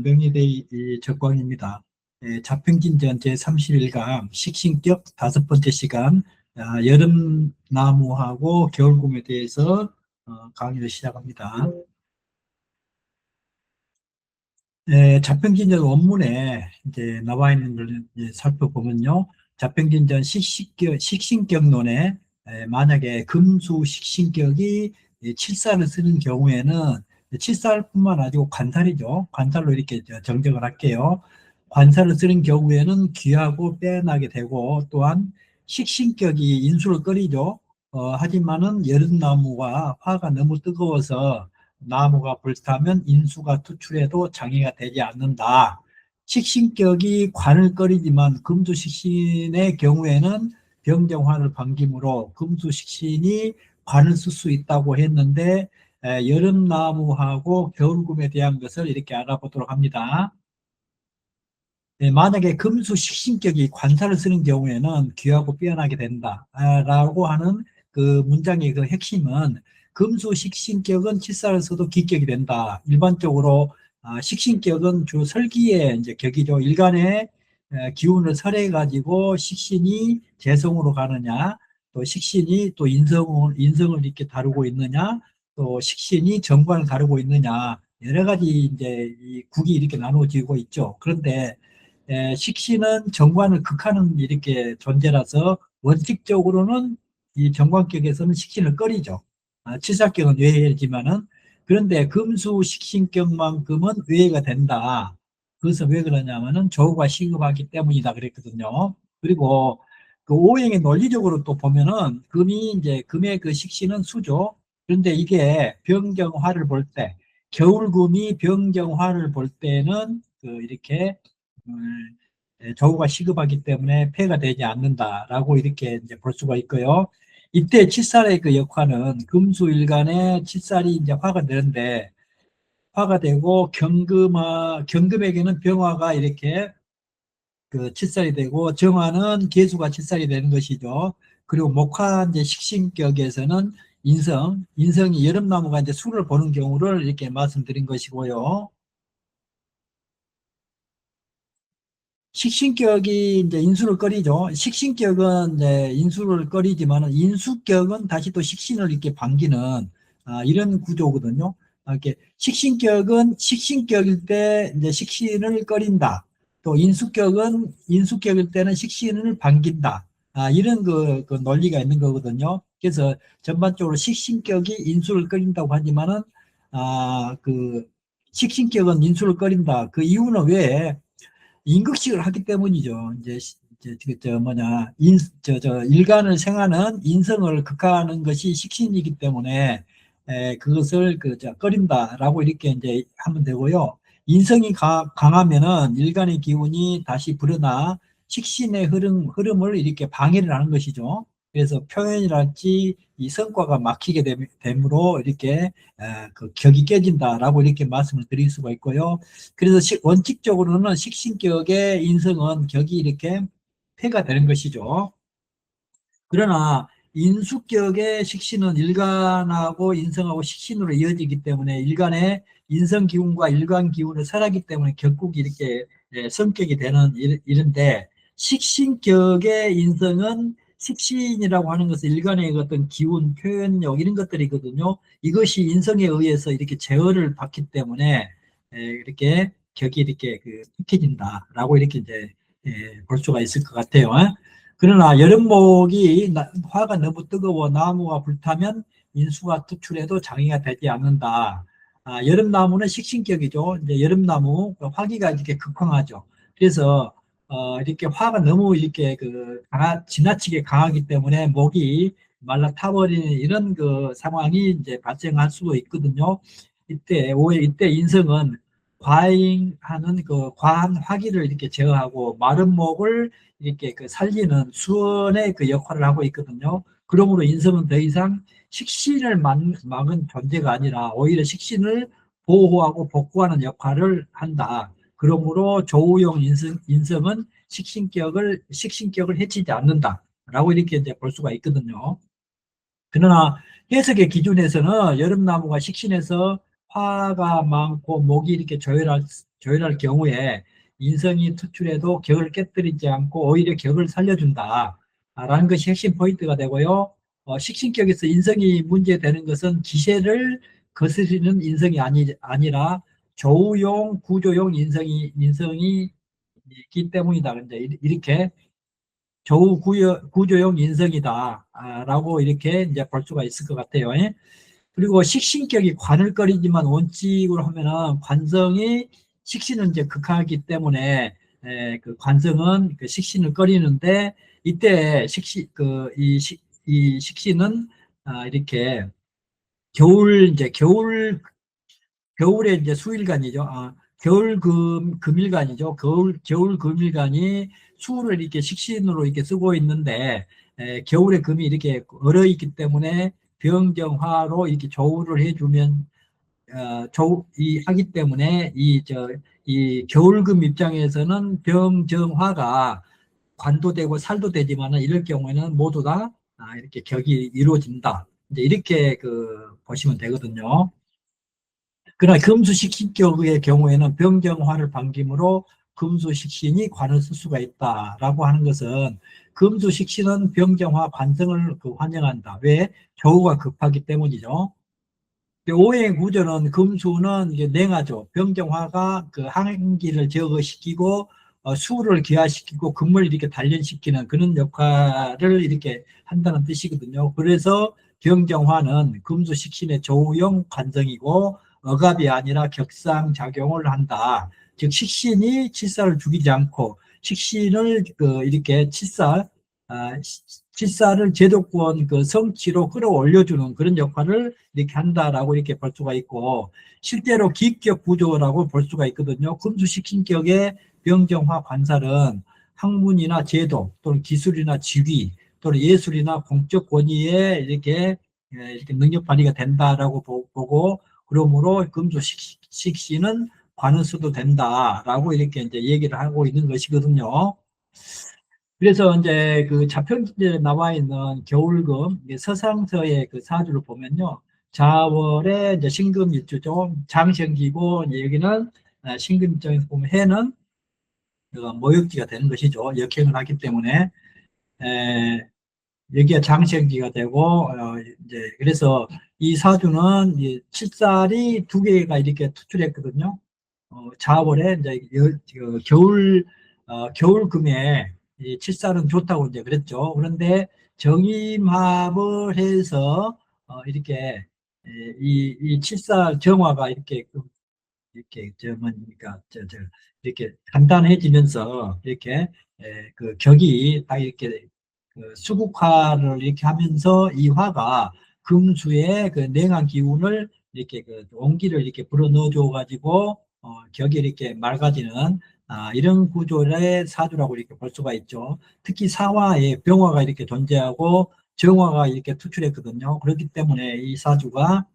명리대의 적광입니다. 자평진전 제31강 식신격 5번째 시간 여름나무하고 겨울곰에 대해서 강의를 시작합니다. 자평진전 원문에 이제 나와 있는 걸 살펴보면요. 자평진전 식신격론에 만약에 금수 식신격이 칠살을 쓰는 경우에는 칠살뿐만 아니고 관살이죠. 관살로 이렇게 정정을 할게요. 관살을 쓰는 경우에는 귀하고 빼어나게 되고, 또한 식신격이 인수를 꺼리죠. 하지만은 여름나무와 화가 너무 뜨거워서 나무가 불타면 인수가 투출해도 장애가 되지 않는다. 식신격이 관을 꺼리지만 금수식신의 경우에는 병정환을 반기므로 금수식신이 관을 쓸 수 있다고 했는데, 여름나무하고 겨울곰에 대한 것을 이렇게 알아보도록 합니다. 만약에 금수 식신격이 관살을 쓰는 경우에는 귀하고 빼어나게 된다 라고 하는 그 문장의 그 핵심은, 금수 식신격은 칠살을 써도 기격이 된다. 일반적으로 식신격은 주 설기의 이제 격이죠. 일간의 기운을 설해 가지고 식신이 재성으로 가느냐, 또 식신이 또 인성을 이렇게 다루고 있느냐, 또 식신이 정관을 다루고 있느냐, 여러 가지 이제 이 국이 이렇게 나누어지고 있죠. 그런데 식신은 정관을 극하는 이렇게 존재라서 원칙적으로는 이 정관격에서는 식신을 꺼리죠. 칠살격은 외해지만은, 그런데 금수 식신격만큼은 외해가 된다. 그것은 왜 그러냐면은 조우가 시급하기 때문이다 그랬거든요. 그리고 그 오행의 논리적으로 또 보면은 금의 그 식신은 수죠. 그런데 이게 병정화를 볼 때, 겨울금이 병정화를 볼 때는 이렇게 조우가 시급하기 때문에 폐가 되지 않는다라고 이렇게 이제 볼 수가 있고요. 이때 칠살의 그 역화는 금수일간에 칠살이 이제 화가 되는데, 화가 되고 경금에게는 병화가 이렇게 그 칠살이 되고, 정화는 계수가 칠살이 되는 것이죠. 그리고 목화 이제 식신격에서는 인성이 여름나무가 이제 수를 보는 경우를 이렇게 말씀드린 것이고요. 식신격이 이제 인수를 꺼리죠. 식신격은 이제 인수를 꺼리지만 인수격은 다시 또 식신을 이렇게 반기는 이런 구조거든요. 이렇게 식신격은 식신격일 때 이제 식신을 꺼린다. 또 인수격은 인수격일 때는 식신을 반긴다. 이런 그 논리가 있는 거거든요. 그래서 전반적으로 식신격이 인수를 꺼린다고 하지만은 그 식신격은 인수를 꺼린다. 그 이유는 왜? 인극식을 하기 때문이죠. 일간을 생하는 인성을 극하는 것이 식신이기 때문에, 그것을 꺼린다라고 이렇게 이제 하면 되고요. 인성이 강하면은 일간의 기운이 다시 불어나 식신의 흐름을 이렇게 방해를 하는 것이죠. 그래서 표현이랄지 이 성과가 막히게 되므로 이렇게 그 격이 깨진다라고 이렇게 말씀을 드릴 수가 있고요. 그래서 원칙적으로는 식신격의 인성은 격이 이렇게 폐가 되는 것이죠. 그러나 인수격의 식신은 일간하고 인성하고 식신으로 이어지기 때문에, 일간의 인성 기운과 일간 기운을 설하기 때문에 격국이 이렇게 성격이 되는 이런데, 식신격의 인성은 식신이라고 하는 것은 일간의 어떤 기운, 표현력 이런 것들이거든요. 이것이 인성에 의해서 이렇게 제어를 받기 때문에 이렇게 격이 이렇게 익혀진다라고 이렇게 이제 볼 수가 있을 것 같아요. 그러나 여름목이 화가 너무 뜨거워 나무가 불타면 인수가 투출해도 장애가 되지 않는다. 여름나무는 식신격이죠. 이제 여름나무 화기가 이렇게 극황하죠. 그래서 이렇게 화가 너무 이렇게 지나치게 강하기 때문에 목이 말라 타버리는 이런 그 상황이 이제 발생할 수도 있거든요. 이때 인성은 과잉하는 그 과한 화기를 이렇게 제어하고 마른 목을 이렇게 살리는 수원의 그 역할을 하고 있거든요. 그러므로 인성은 더 이상 식신을 막은 존재가 아니라 오히려 식신을 보호하고 복구하는 역할을 한다. 그러므로 조우용 인성은 식신격을 해치지 않는다라고 이렇게 이제 볼 수가 있거든요. 그러나 해석의 기준에서는 여름나무가 식신해서 화가 많고 목이 이렇게 조율할 경우에 인성이 투출해도 격을 깨뜨리지 않고 오히려 격을 살려준다. 라는 것이 핵심 포인트가 되고요. 식신격에서 인성이 문제되는 것은 기세를 거스르는 인성이 아니라 조우용, 구조용 인성이 있기 때문이다. 근데 이렇게 구조용 인성이다. 라고 이렇게 이제 볼 수가 있을 것 같아요. 예? 그리고 식신격이 관을 꺼리지만 원칙으로 하면은 관성이 식신을 이제 극하기 때문에 그 관성은 그 식신을 꺼리는데 이때 이 식신은 이렇게 겨울에 이제 수일간이죠. 금일간이죠. 겨울 금일간이 수를 이렇게 식신으로 이렇게 쓰고 있는데, 겨울에 금이 이렇게 얼어 있기 때문에 병정화로 이렇게 조우를 해주면, 하기 때문에 이 겨울금 입장에서는 병정화가 관도 되고 살도 되지만은 이럴 경우에는 모두 다 이렇게 격이 이루어진다. 이제 이렇게 보시면 되거든요. 그러나 금수식신격의 경우에는 병정화를 반김으로 금수식신이 관을 쓸 수가 있다라고 하는 것은 금수식신은 병정화 관성을 환영한다. 왜? 조우가 급하기 때문이죠. 오행 구조는 금수는 이게 냉하죠. 병정화가 그 항기를 제거시키고 수를 기화시키고 금을 이렇게 단련시키는 그런 역할을 이렇게 한다는 뜻이거든요. 그래서 병정화는 금수식신의 조우용 관성이고 억압이 아니라 격상작용을 한다. 즉 식신이 칠살을 죽이지 않고 식신을 이렇게 칠살을 제도권 성취로 끌어올려주는 그런 역할을 이렇게 한다라고 이렇게 볼 수가 있고, 실제로 기격 구조라고 볼 수가 있거든요. 금수식신격의 병정화 관살은 학문이나 제도 또는 기술이나 지위 또는 예술이나 공적 권위에 이렇게 능력 발휘가 된다라고 보고, 그러므로 금수식신은 관을 써도 된다라고 이렇게 이제 얘기를 하고 있는 것이거든요. 그래서 이제 그 자편지에 나와 있는 겨울금, 서상서의 그 사주를 보면요. 자월에 이제 신금일주죠. 장생기고, 여기는 신금 입장에서 보면 해는 모욕지가 되는 것이죠. 역행을 하기 때문에. 여기가 장생기가 되고, 이제, 그래서 이 사주는 이 칠살이 두 개가 이렇게 투출했거든요. 자월에 이제 겨울금에 이 칠살은 좋다고 이제 그랬죠. 그런데 정임합을 해서 이렇게 이 칠살 정화가 이렇게 뭡니까 이렇게 간단해지면서 이렇게 그 격이 딱 이렇게 수국화를 이렇게 하면서 이 화가 금수의 그 냉한 기운을 이렇게 온기를 이렇게 불어 넣어줘 가지고 격이 이렇게 맑아지는 이런 구조의 사주라고 이렇게 볼 수가 있죠. 특히 사화에 병화가 이렇게 존재하고 정화가 이렇게 투출했거든요. 그렇기 때문에 이 사주가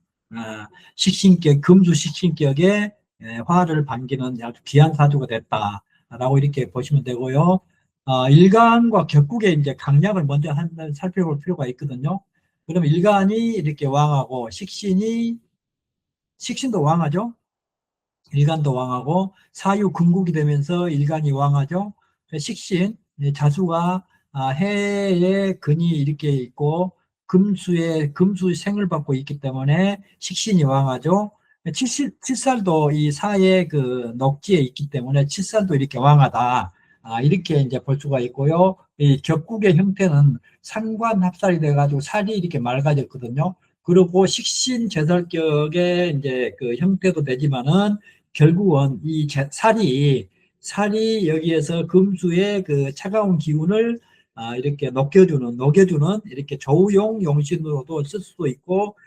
식신격, 금수 식신격의 화를 반기는 아주 귀한 사주가 됐다라고 이렇게 보시면 되고요. 일간과 격국의 이제 강약을 먼저 살펴볼 필요가 있거든요. 그러면 일간이 이렇게 왕하고 식신도 왕하죠. 일간도 왕하고 사유 금국이 되면서 일간이 왕하죠. 식신 자수가 해에 근이 이렇게 있고 금수 생을 받고 있기 때문에 식신이 왕하죠. 칠살도 이 사의 그 녹지에 있기 때문에 칠살도 이렇게 왕하다. 이렇게 이제 볼 수가 있고요. 이 격국의 형태는 상관합살이 돼가지고 살이 이렇게 맑아졌거든요. 그리고 식신 제살격의 이제 그 형태도 되지만은 결국은 이 살이 여기에서 금수의 그 차가운 기운을 이렇게 녹여주는 이렇게 조우용 용신으로도 쓸 수도 있고,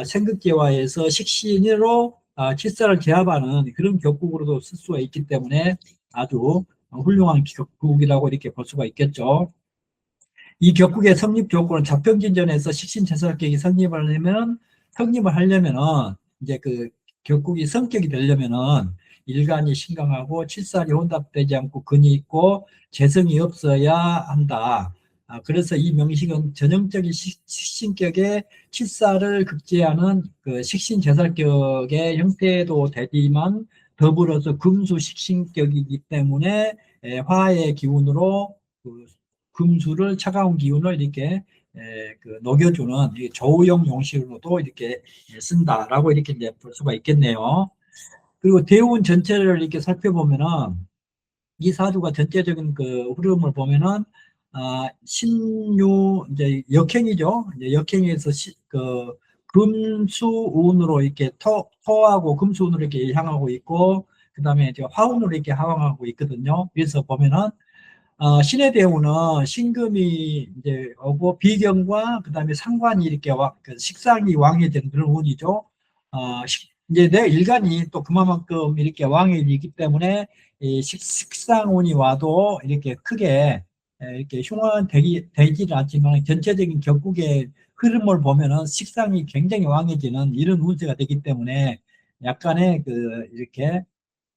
생극제화에서 식신으로 칠살을 제압하는 그런 격국으로도 쓸 수가 있기 때문에 아주 훌륭한 격국이라고 이렇게 볼 수가 있겠죠. 이 격국의 성립 조건은 자평진전에서 식신제살격이 성립을 하려면은 이제 그 격국이 성격이 되려면은 일간이 신강하고 칠살이 혼합되지 않고 근이 있고 재성이 없어야 한다. 그래서 이 명식은 전형적인 식신격의 칠살을 극제하는 그 식신제살격의 형태도 되지만 더불어서 금수 식신격이기 때문에 화의 기운으로 그 금수를 차가운 기운을 이렇게 그 녹여주는 이 조우용 용식으로도 이렇게 쓴다라고 이렇게 이제 볼 수가 있겠네요. 그리고 대운 전체를 이렇게 살펴보면은 이 사주가 전체적인 그 흐름을 보면은 신유 이제 역행이죠. 이제 역행에서 그 금수운으로 이렇게 토하고 금수운으로 이렇게 향하고 있고 그다음에 이제 화운으로 이렇게 하강하고 있거든요. 그래서 보면은 신의 대운은 신금이 이제 오고 비견과 그다음에 상관이 이렇게 그 식상이 왕해지는 그런 운이죠. 이제 내 일간이 또 그만큼 이렇게 왕해지기 때문에 이 식상운이 와도 이렇게 크게 이렇게 흉화되지는 않지만 전체적인 격국의 흐름을 보면은 식상이 굉장히 왕해지는 이런 운세가 되기 때문에 약간의 그 이렇게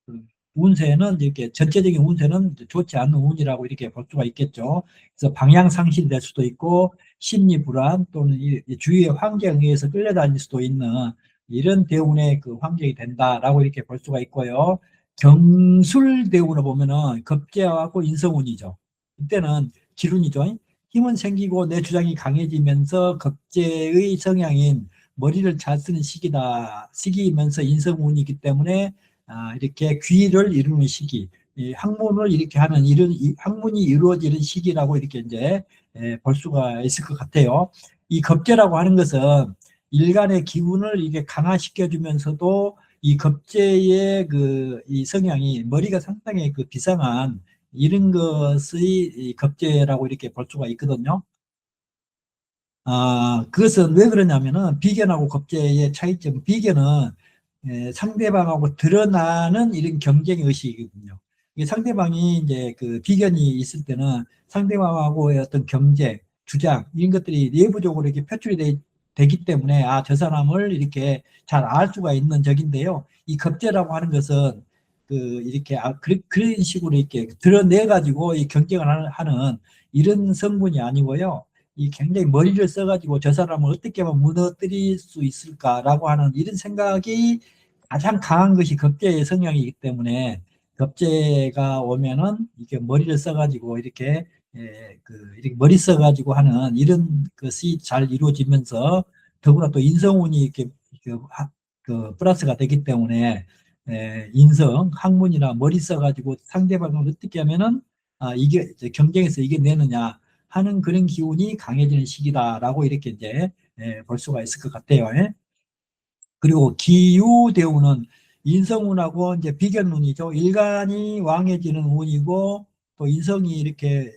그 운세는 이렇게 전체적인 운세는 좋지 않은 운이라고 이렇게 볼 수가 있겠죠. 그래서 방향 상실될 수도 있고 심리 불안 또는 이 주위의 환경에 의해서 끌려다닐 수도 있는 이런 대운의 그 환경이 된다라고 이렇게 볼 수가 있고요. 경술 대운을 보면은 겁재하고 인성운이죠. 이때는 기운이죠. 힘은 생기고 내 주장이 강해지면서 겁재의 성향인 머리를 잘 쓰는 시기이면서 인성운이기 때문에 이렇게 귀를 이루는 시기, 이 학문을 이렇게 하는 이런 학문이 이루어지는 시기라고 이렇게 이제 볼 수가 있을 것 같아요. 이 겁재라고 하는 것은 일간의 기운을 이게 강화시켜 주면서도 이 겁재의 그 이 성향이 머리가 상당히 그 비상한 이런 것의 이 겁재라고 이렇게 볼 수가 있거든요. 그것은 왜 그러냐면은 비견하고 겁재의 차이점, 비견은 상대방하고 드러나는 이런 경쟁 의식이거든요. 이게 상대방이 이제 그 비견이 있을 때는 상대방하고의 어떤 경제, 주장 이런 것들이 내부적으로 이렇게 되기 때문에 저 사람을 이렇게 잘 알 수가 있는 적인데요. 이 겁재라고 하는 것은 그 이렇게 그런 식으로 이렇게 드러내 가지고 이 경쟁을 하는 이런 성분이 아니고요. 이 굉장히 머리를 써가지고 저 사람을 어떻게 하면 무너뜨릴 수 있을까라고 하는 이런 생각이 가장 강한 것이 겁재의 성향이기 때문에 겁재가 오면은 이렇게 머리를 써가지고 이렇게 이렇게 머리 써가지고 하는 이런 것이 잘 이루어지면서 더구나 또 인성운이 이렇게 그 플러스가 되기 때문에 인성, 학문이나 머리 써가지고 상대방을 어떻게 하면은 이게 경쟁에서 이겨내느냐 하는 그런 기운이 강해지는 시기다라고 이렇게 이제 볼 수가 있을 것 같아요. 그리고 기유대운은 인성운하고 이제 비견운이죠. 일간이 왕해지는 운이고 또 인성이 이렇게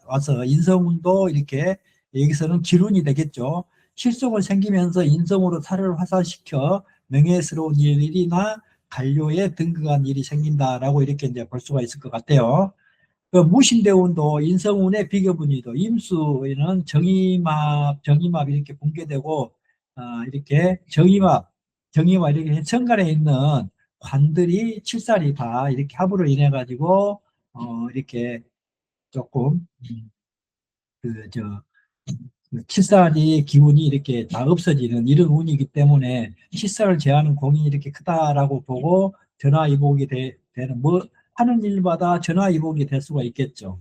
와서 인성운도 이렇게 여기서는 기운이 되겠죠. 실속을 생기면서 인성으로 살을 화살시켜 명예스러운 일이나 관료에 등극한 일이 생긴다라고 이렇게 이제 볼 수가 있을 것 같아요. 그 무신대운도 인성운의 비교분이도 임수에는 정임합 이렇게 붕괴되고 이렇게 정임합 이렇게 천간에 있는 관들이 칠살이 다 이렇게 합으로 인해 가지고 이렇게 조금 그저 칠살이 기운이 이렇게 다 없어지는 이런 운이기 때문에 칠살을 제하는 공이 이렇게 크다라고 보고 전화위복이 되는 뭐 하는 일마다 전화위복이 될 수가 있겠죠.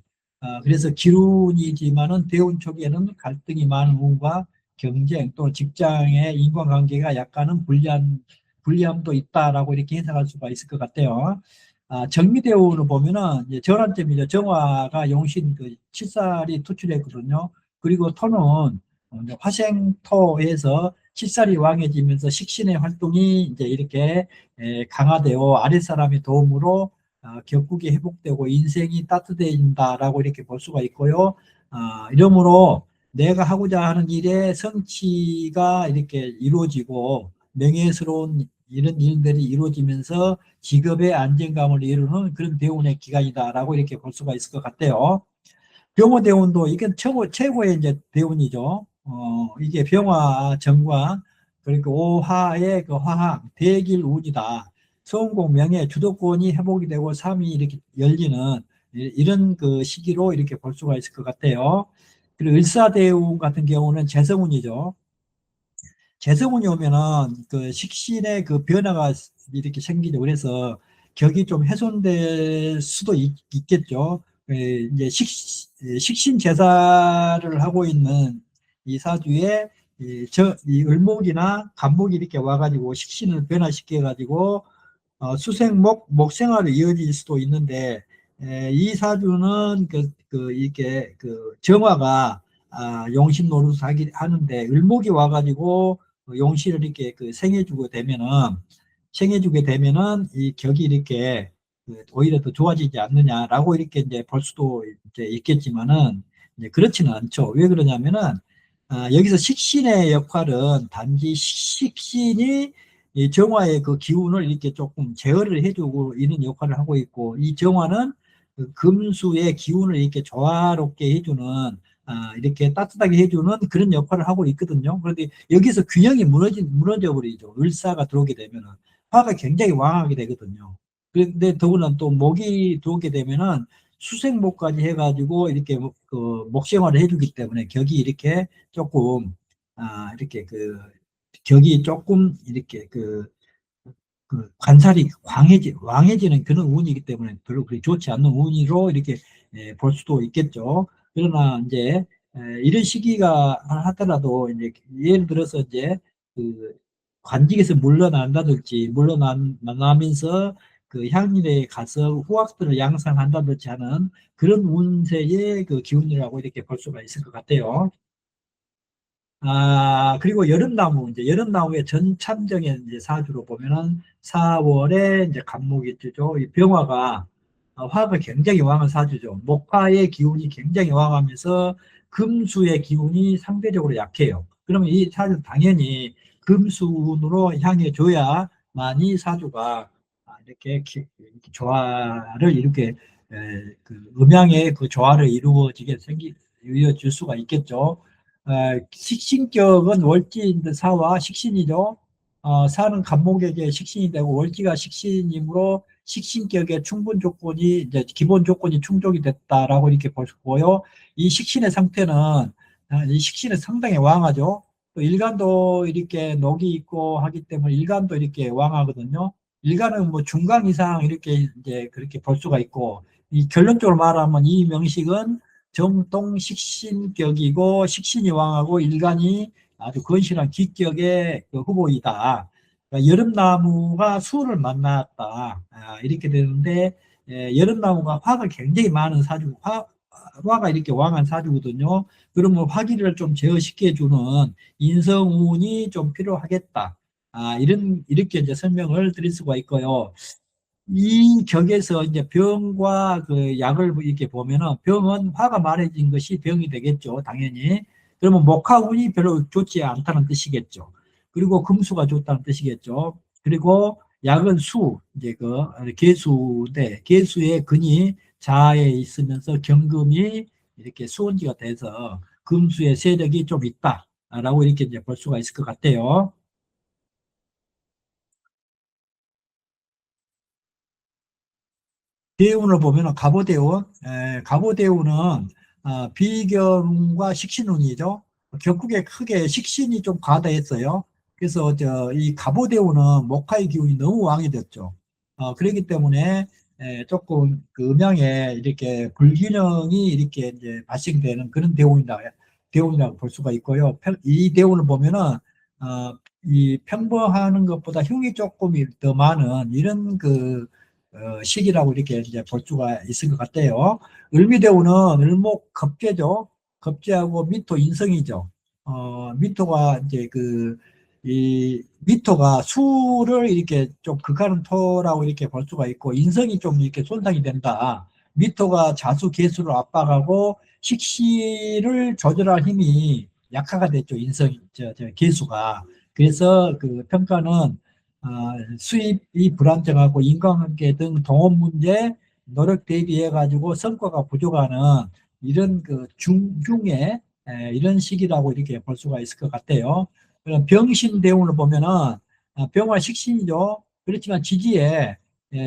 그래서 기운이지만은 대운 초기에는 갈등이 많은 운과 경쟁 또 직장의 인간관계가 약간은 불리함도 있다라고 이렇게 해석할 수가 있을 것 같아요. 정미대운을 보면은 이제 전환점이죠. 정화가 용신 그 칠살이 투출했거든요. 그리고 토는 화생토에서 칠살이 왕해지면서 식신의 활동이 이제 이렇게 강화되어 아랫사람의 도움으로 격국이 회복되고 인생이 따뜻해진다라고 이렇게 볼 수가 있고요. 이러므로 내가 하고자 하는 일의 성취가 이렇게 이루어지고 명예스러운 이런 일들이 이루어지면서 직업의 안정감을 이루는 그런 대운의 기간이다라고 이렇게 볼 수가 있을 것 같아요. 병화 대운도 이게 최고의 이제 대운이죠. 이게 병화, 정화, 그리고 오화의 그 화합, 대길 운이다. 성공, 명예, 주도권이 회복이 되고 삶이 이렇게 열리는 이런 그 시기로 이렇게 볼 수가 있을 것 같아요. 그리고 을사대운 같은 경우는 재성운이죠. 재성운이 오면은 그 식신의 그 변화가 이렇게 생기죠. 그래서 격이 좀 훼손될 수도 겠죠. 이제 식신 제사를 하고 있는 이 사주에 이 을목이나 간목이 이렇게 와가지고 식신을 변화시켜 가지고 수생목 목생활이 이어질 수도 있는데, 이 사주는 이렇게 그 정화가 용신 노릇 하는데 을목이 와가지고 용신을 이렇게 생해주게 되면은 이 격이 이렇게 오히려 더 좋아지지 않느냐라고 이렇게 이제 볼 수도 이제 있겠지만은, 이제 그렇지는 않죠. 왜 그러냐면은 여기서 식신의 역할은 단지 식신이 이 정화의 그 기운을 이렇게 조금 제어를 해주고 이런 역할을 하고 있고, 이 정화는 그 금수의 기운을 이렇게 조화롭게 해주는, 이렇게 따뜻하게 해주는 그런 역할을 하고 있거든요. 그런데 여기서 균형이 무너져 버리죠. 을사가 들어오게 되면은 화가 굉장히 왕하게 되거든요. 그런데 더구나 또 목이 들어오게 되면은 수생목까지 해가지고 이렇게 그 목생활을 해주기 때문에 격이 이렇게 조금 이렇게 격이 조금 이렇게 관살이 왕해지는 그런 운이기 때문에 별로 그리 좋지 않는 운이로 이렇게 볼 수도 있겠죠. 그러나 이제 이런 시기가 하더라도 이제 예를 들어서 이제 그 관직에서 물러나면서 그 향일에 가서 후학들을 양성한다든지 하는 그런 운세의 그 기운이라고 이렇게 볼 수가 있을 것 같아요. 그리고 여름나무의 전참정의 이제 사주로 보면은 4월에 이제 간목이 뜨죠. 이 병화가, 화가 굉장히 왕한 사주죠. 목화의 기운이 굉장히 왕하면서 금수의 기운이 상대적으로 약해요. 그러면 이 사주 당연히 금수운으로 향해 줘야만이 사주가 이렇게 조화를 이렇게 음양의 그 조화를 이루어질 수가 있겠죠. 식신격은 월지인데 사와 식신이죠. 사는 간목에게 식신이 되고 월지가 식신이므로 식신격의 충분 조건이 이제 기본 조건이 충족이 됐다라고 이렇게 보고요. 이 식신의 상태는 이 식신은 상당히 왕하죠. 또 일간도 이렇게 녹이 있고 하기 때문에 일간도 이렇게 왕하거든요. 일간은 뭐 중간 이상 이렇게 이제 그렇게 볼 수가 있고, 이 결론적으로 말하면 이 명식은 정동식신격이고 식신이 왕하고 일간이 아주 건실한 기격의 그 후보이다. 그러니까 여름나무가 수를 만났다. 이렇게 되는데, 여름나무가 화가 굉장히 많은 사주, 화가 이렇게 왕한 사주거든요. 그러면 화기를 좀 제어시켜주는 인성운이 좀 필요하겠다. 이렇게 이제 설명을 드릴 수가 있고요. 이 격에서 이제 병과 그 약을 이렇게 보면은 병은 화가 많아진 것이 병이 되겠죠, 당연히. 그러면 목화운이 별로 좋지 않다는 뜻이겠죠. 그리고 금수가 좋다는 뜻이겠죠. 그리고 약은 이제 개수인데, 개수의 근이 자에 있으면서 경금이 이렇게 수원지가 돼서 금수의 세력이 좀 있다라고 이렇게 이제 볼 수가 있을 것 같아요. 대운을 보면은 갑오대운은 비견과 식신운이죠. 격국에 크게 식신이 좀 과다했어요. 그래서 이 갑오대운은 목화의 기운이 너무 왕이 됐죠. 그렇기 때문에 조금 그 음양에 이렇게 불균형이 이렇게 이제 발생되는 그런 대운이라고 볼 수가 있고요. 이 대운을 보면은 이 평범하는 것보다 흉이 조금 더 많은 이런 시기라고 이렇게 이제 볼 수가 있을 것 같아요. 을미대우는 을목 겁재죠. 겁재하고 미토 인성이죠. 미토가 이제 이 미토가 수를 이렇게 좀 극하는 토라고 이렇게 볼 수가 있고, 인성이 좀 이렇게 손상이 된다. 미토가 자수 개수를 압박하고 식시를 조절할 힘이 약화가 됐죠. 개수가. 그래서 그 평가는 수입이 불안정하고 인간관계 등 동업 문제 노력 대비해 가지고 성과가 부족하는 이런 중에 이런 시기라고 이렇게 볼 수가 있을 것 같아요. 그럼 병신 대운을 보면은 병화 식신이죠. 그렇지만 지지에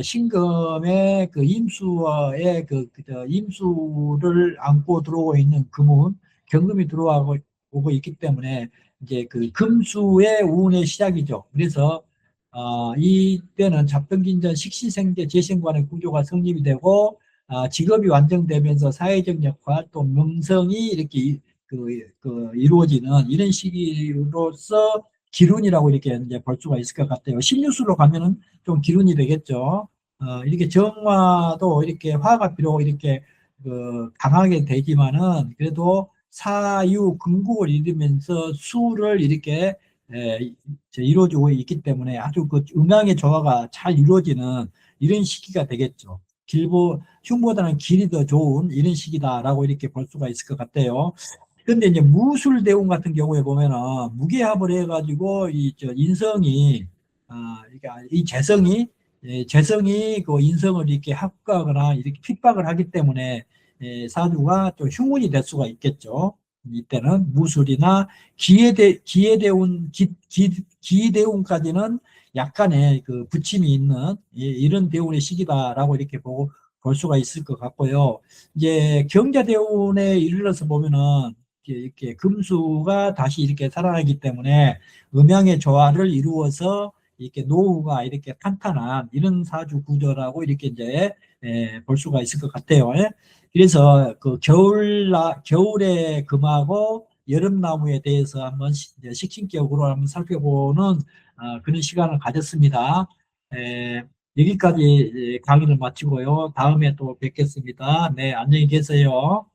신금의 그 임수의 임수를 안고 들어오고 있는 금은 경금이 들어오고 있기 때문에 이제 그 금수의 운의 시작이죠. 그래서 이때는 잡동긴전 식시생재 재생관의 구조가 성립이 되고 직업이 완성되면서 사회적 역할 또 명성이 이렇게 이루어지는 이런 시기로서 기룬이라고 이렇게 이제 볼 수가 있을 것 같아요. 신유술로 가면은 좀 기룬이 되겠죠. 이렇게 정화도 이렇게 화가 비록 이렇게 강하게 되지만은 그래도 사유 근국을 이루면서 수를 이렇게 이루어지고 있기 때문에 아주 그 음양의 조화가 잘 이루어지는 이런 시기가 되겠죠. 흉보다는 길이 더 좋은 이런 시기다라고 이렇게 볼 수가 있을 것 같아요. 근데 이제 무술대운 같은 경우에 보면은 무게합을 해가지고 인성이 그러니까 이 재성이 그 인성을 이렇게 합각하거나 이렇게 핍박을 하기 때문에 사주가 좀 흉운이 될 수가 있겠죠. 이때는 무술이나 기대운까지는 약간의 그 부침이 있는 이런 대운의 시기다라고 이렇게 볼 수가 있을 것 같고요. 이제 경자대운에 이르러서 보면은 이렇게 금수가 다시 이렇게 살아나기 때문에 음양의 조화를 이루어서 이렇게 노후가 이렇게 탄탄한 이런 사주 구조라고 이렇게 이제 볼 수가 있을 것 같아요. 그래서 그 겨울의 금하고 여름나무에 대해서 한번 식신격으로 한번 살펴보는 그런 시간을 가졌습니다. 여기까지 강의를 마치고요. 다음에 또 뵙겠습니다. 네, 안녕히 계세요.